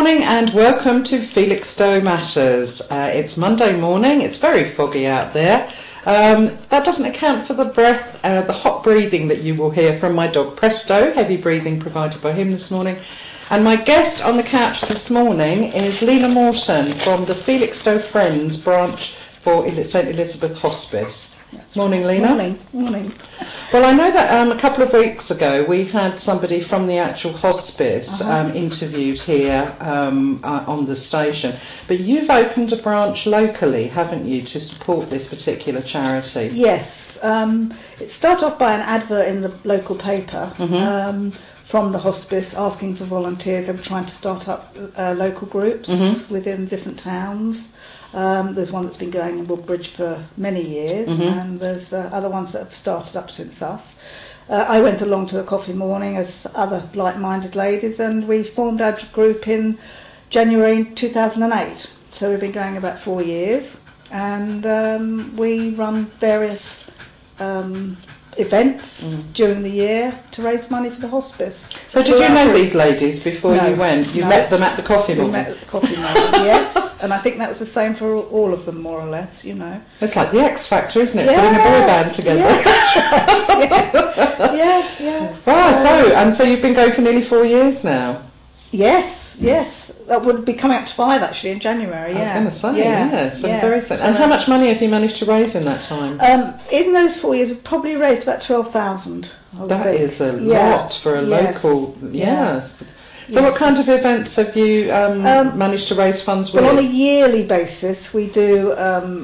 morning and welcome to Felixstowe Matters. It's Monday morning, it's very foggy out there. That doesn't account for the breath, the hot breathing that you will hear from my dog Presto, heavy breathing provided by him this morning. And my guest on the couch this morning is Lena Morton from the Felixstowe Friends branch for St Elizabeth Hospice. Morning, Lena. Morning. Well, I know that a couple of weeks ago we had somebody from the actual hospice interviewed here on the station, but you've opened a branch locally, haven't you, to support this particular charity? Yes. It started off by an advert in the local paper from the hospice asking for volunteers. They were trying to start up local groups within different towns. There's one that's been going in Woodbridge for many years, and there's other ones that have started up since us. I went along to the coffee morning as other like-minded ladies, and we formed our group in January 2008. So we've been going about 4 years, and we run various events during the year to raise money for the hospice. So did you know these ladies before you went? You met them at the coffee morning? We met at the coffee morning, yes. And I think that was the same for all of them, more or less, you know. It's like the X Factor, isn't it? Putting a boy band together. Yeah, that's right. Yeah. So you've been going for nearly 4 years now? Yes. That would be coming up to 5 actually in January. I was going to say, very soon. And how much money have you managed to raise in that time? In those 4 years, we've probably raised about 12,000. That is a lot for a local. Yes. So what kind of events have you managed to raise funds with? Well, on a yearly basis, we do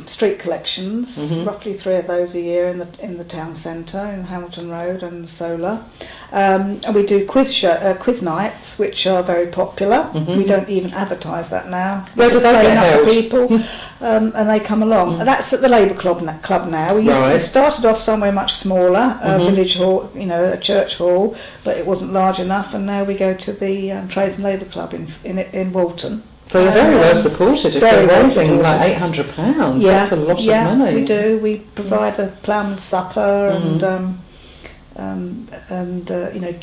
street collections, roughly 3 of those a year in the town centre, in Hamilton Road and Solar. And we do quiz nights, which are very popular. We don't even advertise that now. Where does that get held? People, and they come along. That's at the Labour Club now. We started off somewhere much smaller, a village hall, a church hall, but it wasn't large enough, and now we go to the Trades and Labour Club in Morton. So they're very well supported. If they're raising like £800, that's a lot of money. We do. We provide a ploughman's supper and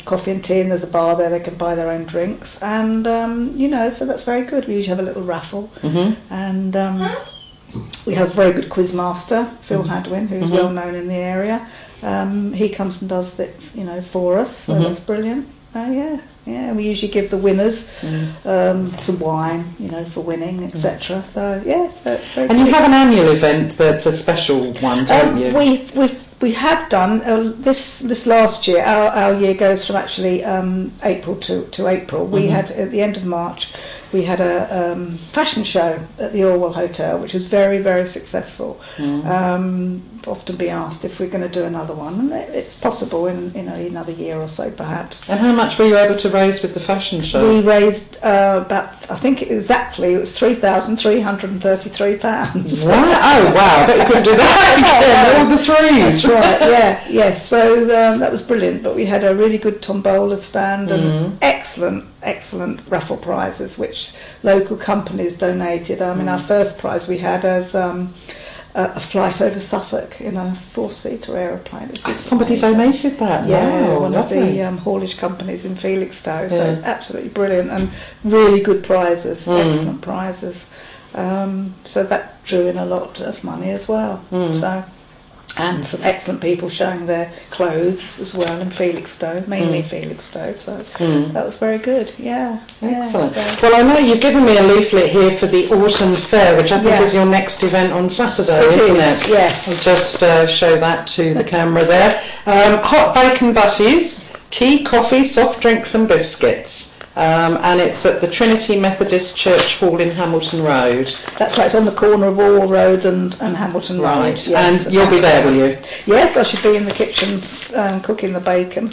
coffee and tea, and there's a bar there. They can buy their own drinks, and so that's very good. We usually have a little raffle, and we have a very good quiz master, Phil Hadwin, who's well known in the area. He comes and does it, for us. So that's brilliant. We usually give the winners some wine, for winning, etc. So that's very. And you have an annual event that's a special one, don't you? We have done this last year. Our year goes from actually April to April. We had at the end of March, we had a fashion show at the Orwell Hotel, which was very, very successful. Often be asked if we're going to do another one, and it's possible in another year or so, perhaps. And how much were you able to raise with the fashion show? We raised about, I think it was £3,333. Wow! Oh wow! I bet you couldn't do that again. All the threes. That's right. Yes. So that was brilliant. But we had a really good tombola stand and excellent raffle prizes, which local companies donated. I mean, our first prize we had as a flight over Suffolk in a 4-seater aeroplane. Somebody donated that? Yeah, wow, one lovely. of the haulage companies in Felixstowe. So it's absolutely brilliant and really good prizes, excellent prizes. So that drew in a lot of money as well. And some excellent people showing their clothes as well in Felixstowe, mainly Felixstowe, so that was very good, Excellent. Well, I know you've given me a leaflet here for the Autumn Fair, which I think is your next event on Saturday, isn't it? Yes. I'll just show that to the camera there. Hot bacon butties, tea, coffee, soft drinks and biscuits. And it's at the Trinity Methodist Church Hall in Hamilton Road. That's right, it's on the corner of Orwell Road and Hamilton Road. Right, yes. And you'll be there, will you? Yes, I should be in the kitchen cooking the bacon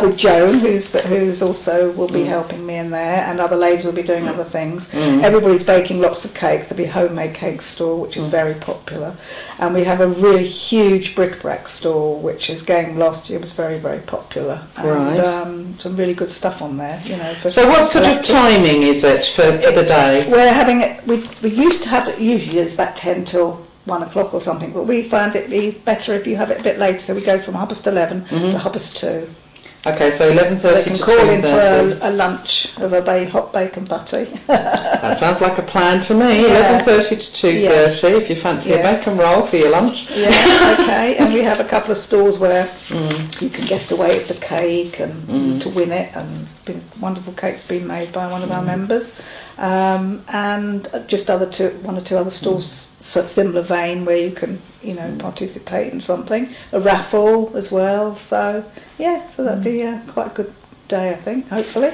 with Joan, who's also will be helping me in there, and other ladies will be doing other things. Everybody's baking lots of cakes. There'll be a homemade cake store, which is very popular. And we have a really huge bric-a-brac store, which is going last year, was very, very popular. And some really good stuff on there, So what sort of timing is it for the day? We're having it, we used to have it, usually it's about 10 till 1 o'clock or something, but we find it better if you have it a bit later, so we go from 11:30 to 2:30. Okay, so 11:30 They to can call in 2:30. for a lunch of a hot bacon butty. That sounds like a plan to me. Yeah. 11:30 to 2:30. If you fancy a bacon roll for your lunch. Yeah, okay. And we have a couple of stalls where you can guess the weight of the cake and to win it. And wonderful cakes been made by one of our members. And just one or two other stalls, similar vein, where you can, participate in something. A raffle as well. So that'd be quite a good day, I think. Hopefully.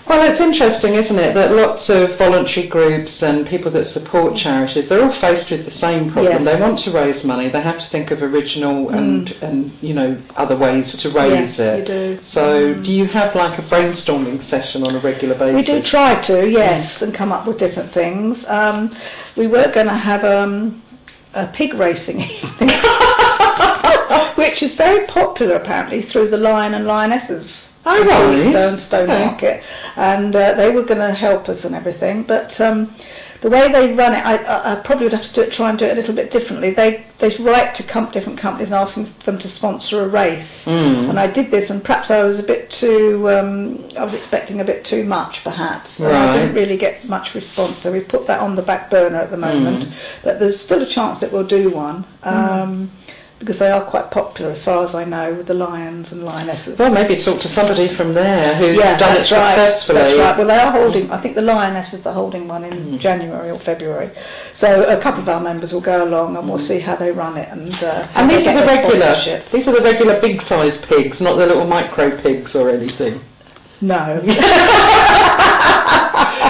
Well, it's interesting, isn't it, that lots of voluntary groups and people that support charities, they're all faced with the same problem. They want to raise money. They have to think of original and other ways to raise it. Yes, you do. So do you have like a brainstorming session on a regular basis? We do try to, yes, and come up with different things. We were going to have a pig racing evening, which is very popular apparently through the Lion and Lionesses. Oh, right. Stowmarket, and they were going to help us and everything, but the way they run it, I probably would have to try and do it a little bit differently. They write to different companies and asking them to sponsor a race, and I did this, and perhaps I was a bit too, I was expecting a bit too much, perhaps, and I didn't really get much response, so we've put that on the back burner at the moment, but there's still a chance that we'll do one. Because they are quite popular, as far as I know, with the lions and lionesses. Well, maybe talk to somebody from there who's done it successfully. That's right. Well, they are holding. I think the lionesses are holding one in January or February. So a couple of our members will go along, and we'll see how they run it. And these are the regular. These are the regular big-sized pigs, not the little micro pigs or anything. No.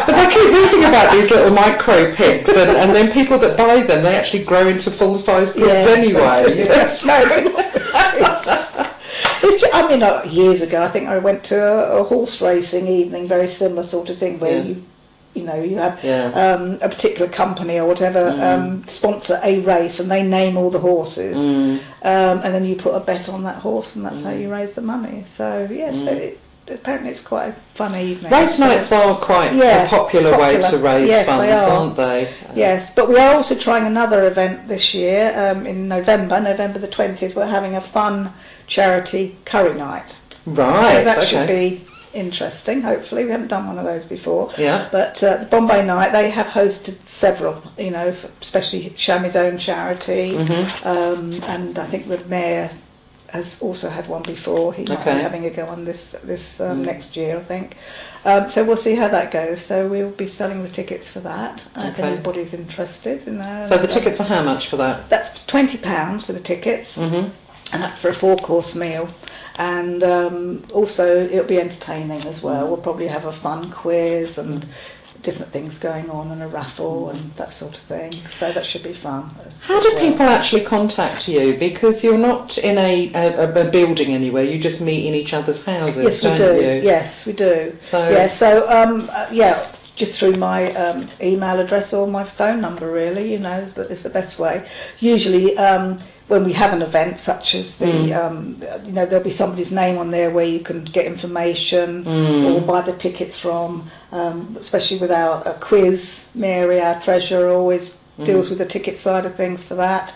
Because I keep reading about these little micro pigs, and then people that buy them, they actually grow into full-size pigs anyway. Yes. Years ago, I think I went to a horse racing evening, very similar sort of thing, where you have a particular company or whatever sponsor a race, and they name all the horses, and then you put a bet on that horse, and that's how you raise the money. So yes. Apparently it's quite a fun evening. Race nights are quite a popular way to raise funds, aren't they? Yes, but we are also trying another event this year in November the 20th. We're having a fun charity curry night. Right, so that should be interesting, hopefully. We haven't done one of those before. Yeah. But the Bombay Night, they have hosted several, especially Shami's own charity, and I think the Mayor has also had one before. He might be having a go on this next year, I think. So we'll see how that goes. So we'll be selling the tickets for that, if anybody's interested. So the tickets are how much for that? That's £20 for the tickets, and that's for a 4-course meal. And also it'll be entertaining as well. We'll probably have a fun quiz and different things going on, and a raffle and that sort of thing, so that should be fun. How do people actually contact you? Because you're not in a building anywhere, you just meet in each other's houses. Yes, we do. Yes, we do. Just through my email address or my phone number, really, is the best way. Usually when we have an event such as there'll be somebody's name on there where you can get information or buy the tickets from, especially with our quiz. Mary, our treasurer, always deals with the ticket side of things for that.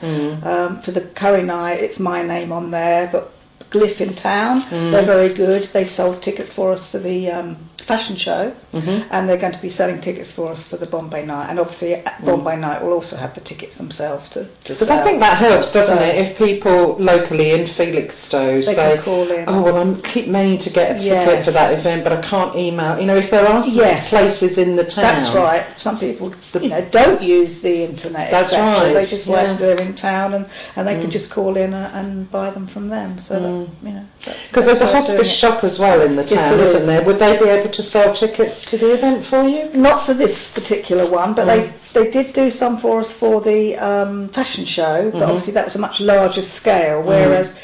For the curry night, it's my name on there, but Glyph in town, they're very good. They sold tickets for us for the fashion show, and they're going to be selling tickets for us for the Bombay Night, and obviously Bombay Night will also have the tickets themselves to because I think that helps, doesn't it, if people locally in Felixstowe say, can call in. Oh, well, I keep meaning to get a ticket for that event, but I can't email. If there are some places in the town. That's right. Some people don't use the internet. That's right. They just they're in town, and they can just call in and buy them from them. So because there's a hospice shop as well in the town, isn't there? Would they be able to sell tickets to the event for you? Not for this particular one, but they did do some for us for the fashion show, but obviously that was a much larger scale, whereas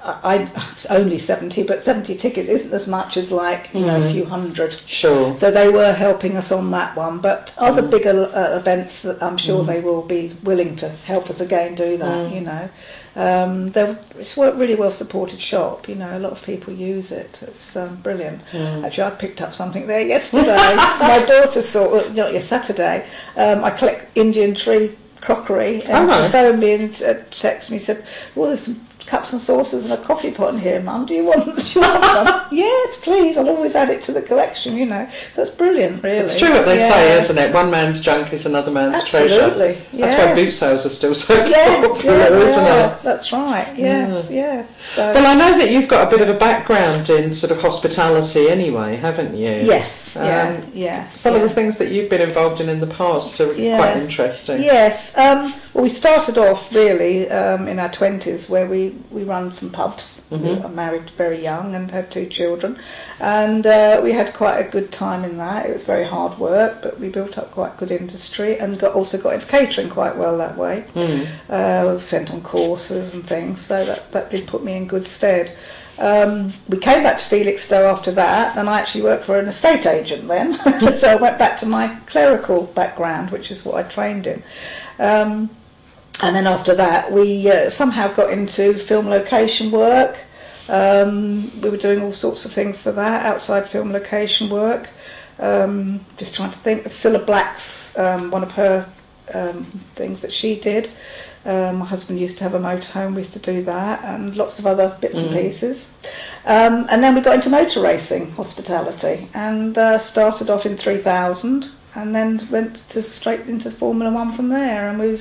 it's only 70, but 70 tickets isn't as much as a few hundred. Sure. So they were helping us on that one, but other bigger events that I'm sure they will be willing to help us again do that, it's a really well supported shop. A lot of people use it. It's brilliant. Actually, I picked up something there yesterday. My daughter Saturday. I collect Indian tree crockery, and she phoned me and texted me, said, "Well, there's some cups and saucers and a coffee pot in here, Mum. Do you want one? Yes, please. I'll always add it to the collection, you know. So it's brilliant, really. It's true what they say, isn't it? One man's junk is another man's treasure. Absolutely. That's why boot sales are still so popular, isn't it? That's right. Yes, yeah. So, well, I know that you've got a bit of a background in sort of hospitality anyway, haven't you? Yes, Some of the things that you've been involved in the past are quite interesting. Yes, well, we started off really in our 20s where we run some pubs. We were married very young and had 2 children, and we had quite a good time in that. It was very hard work, but we built up quite good industry and also got into catering quite well that way. Sent on courses and things, so that did put me in good stead. We came back to Felixstowe after that, and I actually worked for an estate agent then. So I went back to my clerical background, which is what I trained in. And then after that, we somehow got into film location work. We were doing all sorts of things for that, outside film location work. Just trying to think of Cilla Black's, one of her things that she did. My husband used to have a motorhome, we used to do that, and lots of other bits and pieces. And then we got into motor racing, hospitality, and started off in 3000, and then went straight into Formula 1 from there, and we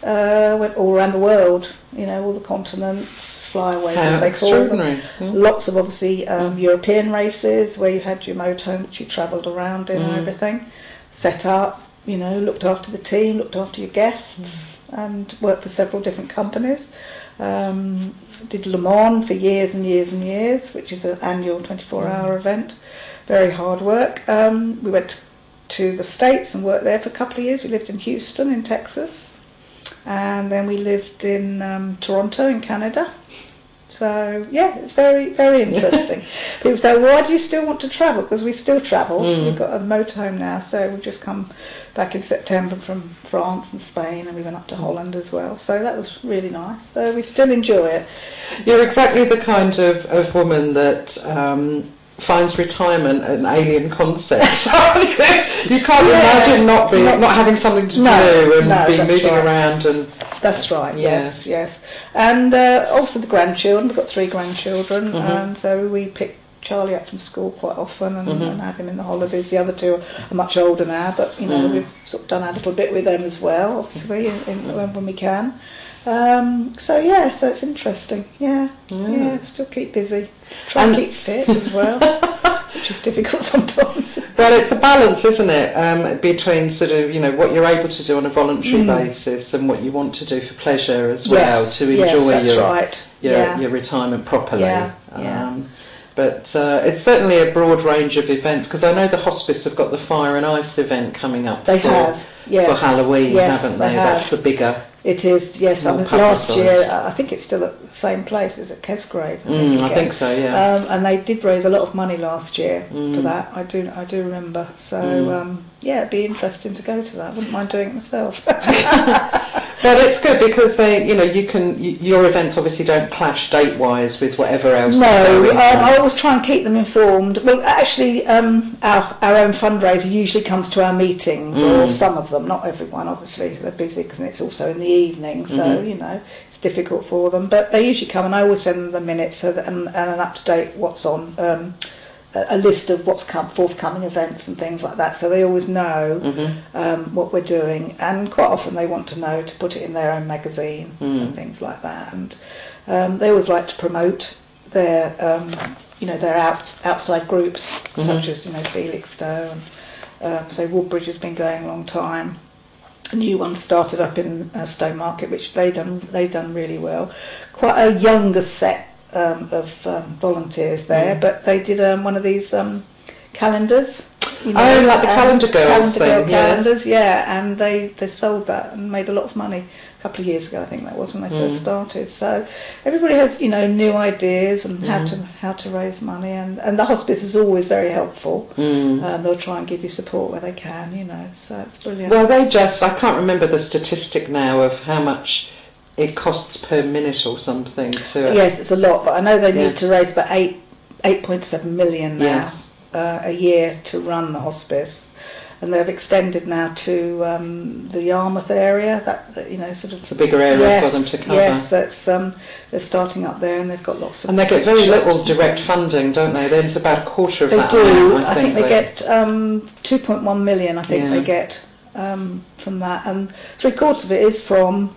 went all around the world, you know, all the continents, flyaways as they call them. Lots of obviously European races where you had your motorhome which you travelled around in and everything, set up, you know, looked after the team, looked after your guests, and worked for several different companies. Did Le Mans for years and years and years, which is an annual 24-hour event. Very hard work. We went to the States and worked there for a couple of years. We lived in Houston in Texas, and then we lived in Toronto in Canada. So yeah, it's very, very interesting. People say, why do you still want to travel? Because we still travel. We've got a motorhome now, so we've just come back in September from France and Spain, and we went up to Holland as well. So that was really nice. So we still enjoy it. You're exactly the kind of woman that finds retirement an alien concept. You can't imagine not having something to do and be moving around and. That's right. Yes. And also the grandchildren. We've got 3 grandchildren, and so we pick Charlie up from school quite often and have him in the holidays. The other 2 are much older now, but you know we've sort of done a little bit with them as well, obviously, when we can. So it's interesting. Still keep busy. Try and keep fit as well, which is difficult sometimes. Well, it's a balance, isn't it, between sort of, you know, what you're able to do on a voluntary basis and what you want to do for pleasure as well, to enjoy your retirement properly. But it's certainly a broad range of events, because I know the hospice have got the Fire and Ice event coming up for Halloween, haven't they? That's the bigger. It is, yes. I mean, last year, I think it's still at the same place as at Kesgrave. I think so, yeah. And they did raise a lot of money last year for that. I do remember. So it'd be interesting to go to that. I wouldn't mind doing it myself. Well, it's good because your events obviously don't clash date-wise with whatever else. No, I always try and keep them informed. Well, actually, our own fundraiser usually comes to our meetings, or some of them, not everyone, obviously. They're busy because it's also in the evening, so you know it's difficult for them. But they usually come, and I always send them the minutes and an up-to-date what's on. A list of what's forthcoming events and things like that, so they always know what we're doing, and quite often they want to know to put it in their own magazine and things like that. And they always like to promote their their outside groups, such as Felixstowe, and so Woodbridge has been going a long time. A new one started up in Stowe Market, which they done really well. Quite a younger set of volunteers there, but they did one of these calendars. Like the Calendar Girls thing, calendars, and they sold that and made a lot of money a couple of years ago. I think that was when they first started. So everybody has new ideas and how to raise money, and the hospice is always very helpful. They'll try and give you support where they can, so it's brilliant. Well, I can't remember the statistic now of how much it costs per minute or something. Yes, it's a lot, but I know they need to raise about 8.7 million now a year to run the hospice. and they've extended now to the Yarmouth area. That sort of it's a bigger area for them to cover. Yes, that's they're starting up there, and they've got lots of. And they get very little direct funding, don't they? There's about a quarter of they that. Do. I think they get 2.1 million. I think they get from that, and 3/4 of it is from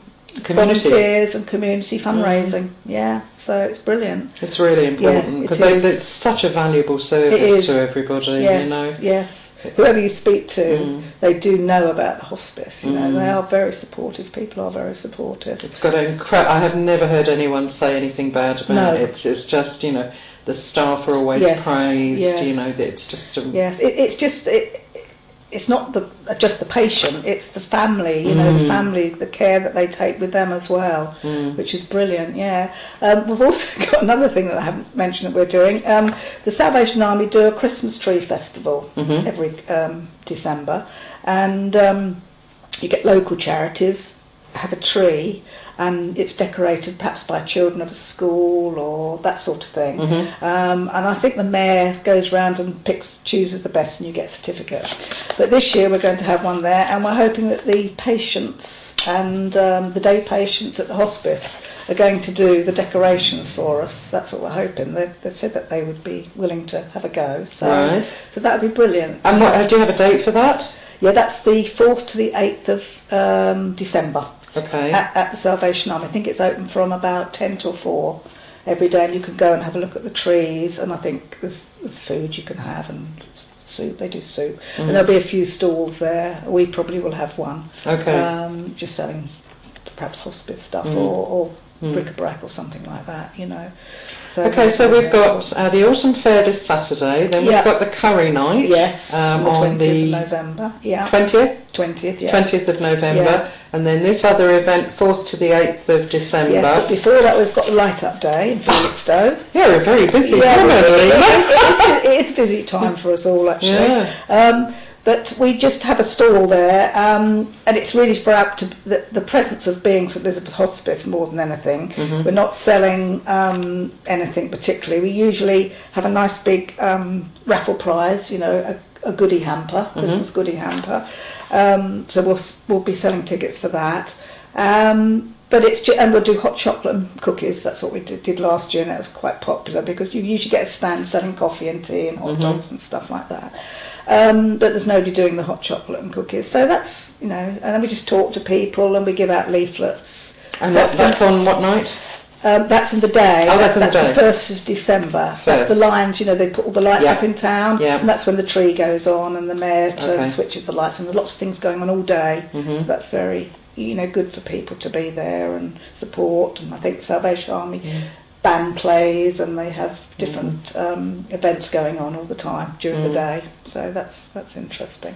volunteers and community fundraising. Yeah, so it's brilliant. It's really important because it's such a valuable service to everybody. Yes, yes. Whoever you speak to, they do know about the hospice. They are very supportive. People are very supportive. It's got I have never heard anyone say anything bad about it. It's just the staff are always praised. Yes. It's just it's just. It's not just the patient, it's the family, the family, the care that they take with them as well, which is brilliant, We've also got another thing that I haven't mentioned that we're doing. The Salvation Army do a Christmas tree festival every December, and you get local charities have a tree, and it's decorated perhaps by children of a school or that sort of thing. And I think the mayor goes round and chooses the best, and you get a certificate. But this year we're going to have one there, and we're hoping that the patients and the day patients at the hospice are going to do the decorations for us. That's what we're hoping. They've said that they would be willing to have a go. So that would be brilliant. And do you have a date for that? Yeah, that's the 4th to the 8th of December. Okay. At the Salvation Army. I think it's open from about 10 till 4 every day, and you can go and have a look at the trees, and I think there's food you can have, and soup, they do soup. And there'll be a few stalls there. We probably will have one. Okay. Just selling perhaps hospice stuff or bric-a-brac or something like that, So we've got the Autumn Fair this Saturday, then we've got the Curry Night. Yes, on the 20th of November. Yeah. 20th? 20th, yes. 20th of November. And then this other event, 4th to the 8th of December. Yes, but before that we've got the Light Up Day in Felixstowe. Yeah, we're very busy. It is a busy time for us all, actually. Yeah. But we just have a stall there, and it's really for up to the presence of being St Elizabeth Hospice more than anything. We're not selling anything particularly. We usually have a nice big raffle prize, a goodie hamper, Christmas goodie hamper. So we'll be selling tickets for that. But and we'll do hot chocolate and cookies. That's what we did last year, and that was quite popular because you usually get a stand selling coffee and tea and hot dogs and stuff like that. But there's nobody doing the hot chocolate and cookies, so that's and then we just talk to people and we give out leaflets. And so that's on what night? That's in the day. Oh, that's in the day. The 1st of December. The lions, they put all the lights up in town, and that's when the tree goes on and the mayor switches the lights on. There's lots of things going on all day, so that's very good for people to be there and support. And I think the Salvation Army band plays, and they have different events going on all the time during the day. So that's interesting.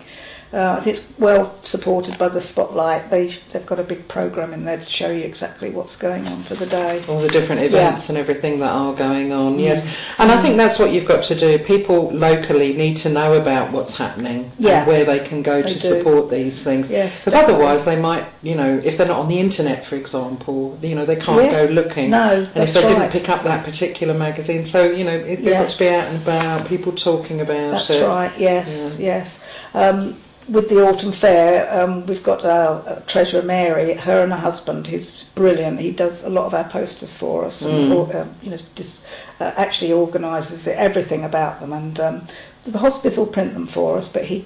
I think it's well supported by the Spotlight. They've got a big programme in there to show you exactly what's going on for the day. All the different events and everything that are going on, yes. And I think that's what you've got to do. People locally need to know about what's happening and where they can go to support these things. Yes. Because otherwise they might, if they're not on the internet, for example, they can't go looking. No, and if they didn't pick up that particular magazine. So, they've got to be out and about, people talking about it. That's right, yes. With the Autumn Fair, we've got our Treasurer Mary, her and her husband. He's brilliant. He does a lot of our posters for us, and actually organises everything about them. And the hospice will print them for us, but he,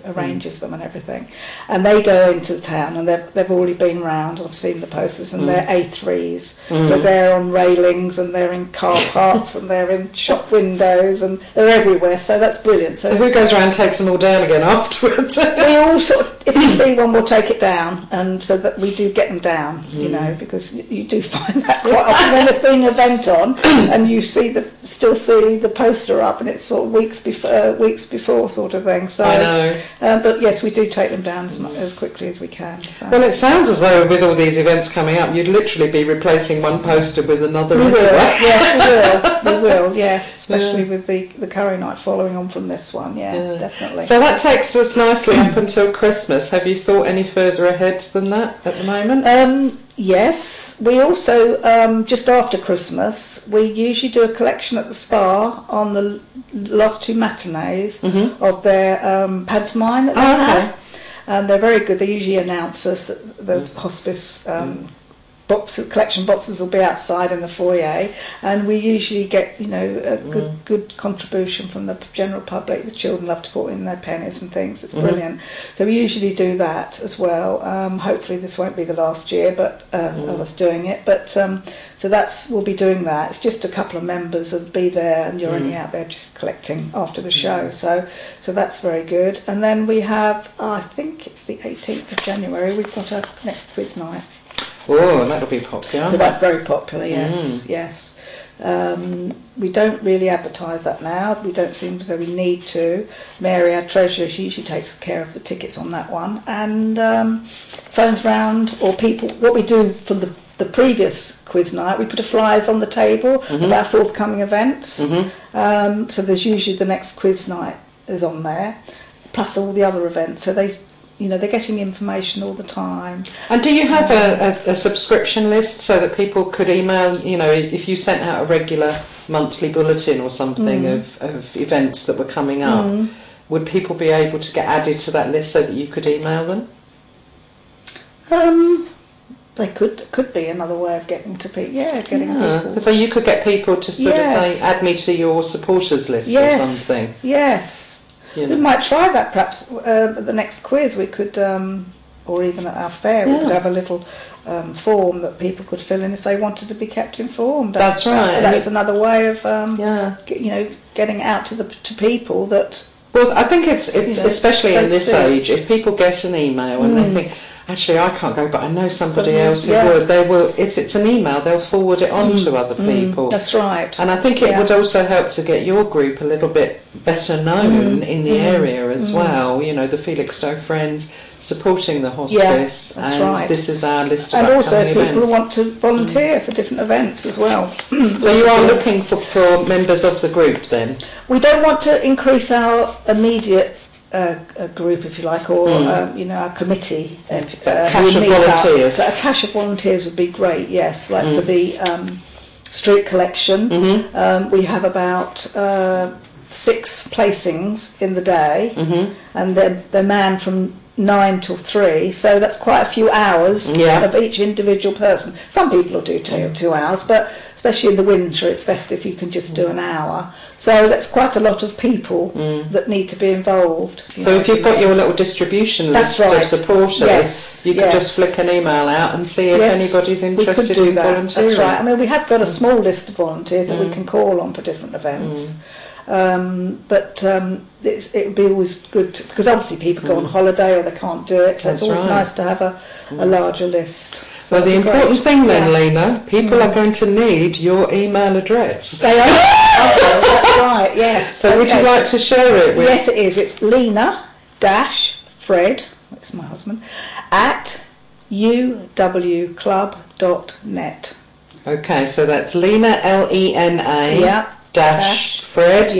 arranges them and everything. And they go into the town, and they've already been round. I've seen the posters, and they're A3s. So they're on railings, and they're in car parks, and they're in shop windows, and they're everywhere. So that's brilliant. So who goes around and takes them all down again afterwards? We all if you see one, we'll take it down, and so that we do get them down, because you do find that quite often when there's been an event on, and you still see the poster up, and it's sort of weeks before sort of thing. So I know. But yes, we do take them down as quickly as we can. So. Well, it sounds as though with all these events coming up, you'd literally be replacing one poster with another. We will, yes, we will, yes, especially with the Curry Night following on from this one, definitely. So that takes us nicely up until Christmas. Have you thought any further ahead than that at the moment? Yes, we also, just after Christmas, we usually do a collection at the spa on the last 2 matinees of their pantomime that they have. They're very good. They usually announce us that the hospice collection boxes will be outside in the foyer, and we usually get a good contribution from the general public. The children love to put in their pennies and things. It's brilliant. So we usually do that as well. Hopefully this won't be the last year, but of us doing it. But so we'll be doing that. It's just a couple of members will be there, and you're only out there just collecting after the show. So that's very good. And then we have, I think it's the 18th of January. We've got our next quiz night. Oh, that'll be popular. So that's very popular, yes. We don't really advertise that now. We don't seem as though we need to. Mary, our treasurer, she usually takes care of the tickets on that one. And phones round, or people, what we do from the previous quiz night, we put a flyers on the table of our forthcoming events. So there's usually the next quiz night is on there, plus all the other events. So they're getting information all the time. And do you have a subscription list so that people could email, if you sent out a regular monthly bulletin or something of events that were coming up, would people be able to get added to that list so that you could email them? They could be another way of getting to people. Yeah, getting people. So you could get people to sort of say, add me to your supporters list or something. Yes. We might try that perhaps at the next quiz. We could, or even at our fair, we could have a little form that people could fill in if they wanted to be kept informed. That's right. That's another way of, getting out to people that. Well, I think it's especially in this age, if people get an email and they think, actually, I can't go, but I know somebody else who would. They will. It's an email. They'll forward it on to other people. That's right. And I think it would also help to get your group a little bit better known in the area as well. The Felixstowe Friends supporting the hospice, and this is our list of upcoming events. And also, if people want to volunteer for different events as well. So you are looking for members of the group then? We don't want to increase our immediate a group, if you like, or our committee. A cache of volunteers. So a cache of volunteers would be great. Yes, like for the street collection, we have about 6 placings in the day, and they're manned from 9 till 3. So that's quite a few hours of each individual person. Some people will do 2 hours, but especially in the winter, it's best if you can just do an hour. So that's quite a lot of people that need to be involved. So if you've got your little distribution list of supporters, you can just flick an email out and see if anybody's interested in volunteering. That's right. I mean, we have got a small list of volunteers that we can call on for different events. But it would be always good because obviously people go on holiday or they can't do it, so it's always nice to have a larger list. So the important thing then, Lena, people are going to need your email address. They are. That's right, yes. So would you like to share it with? Yes, it is. It's Lena-Fred, that's my husband, at uwclub.net. Okay, so that's Lena, Lena, dash Fred,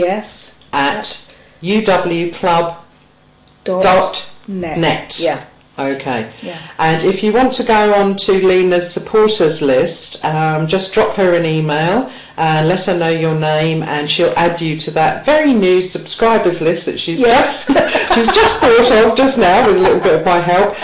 at uwclub.net. Yeah. Okay. Yeah. And if you want to go on to Lena's supporters list, just drop her an email and let her know your name, and she'll add you to that very new subscribers list that she's just thought of just now with a little bit of my help.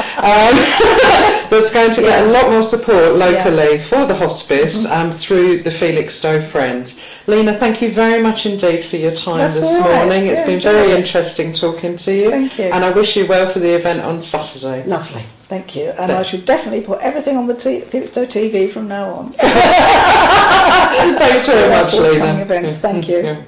That's going to get a lot more support locally for the hospice through the Felixstowe Friends. Lena, thank you very much indeed for your time this morning. It's been very interesting talking to you. Thank you. And I wish you well for the event on Saturday. Lovely. Thank you. And I should definitely put everything on the Felixstowe TV from now on. Thanks very much, Lena. Events. Thank you.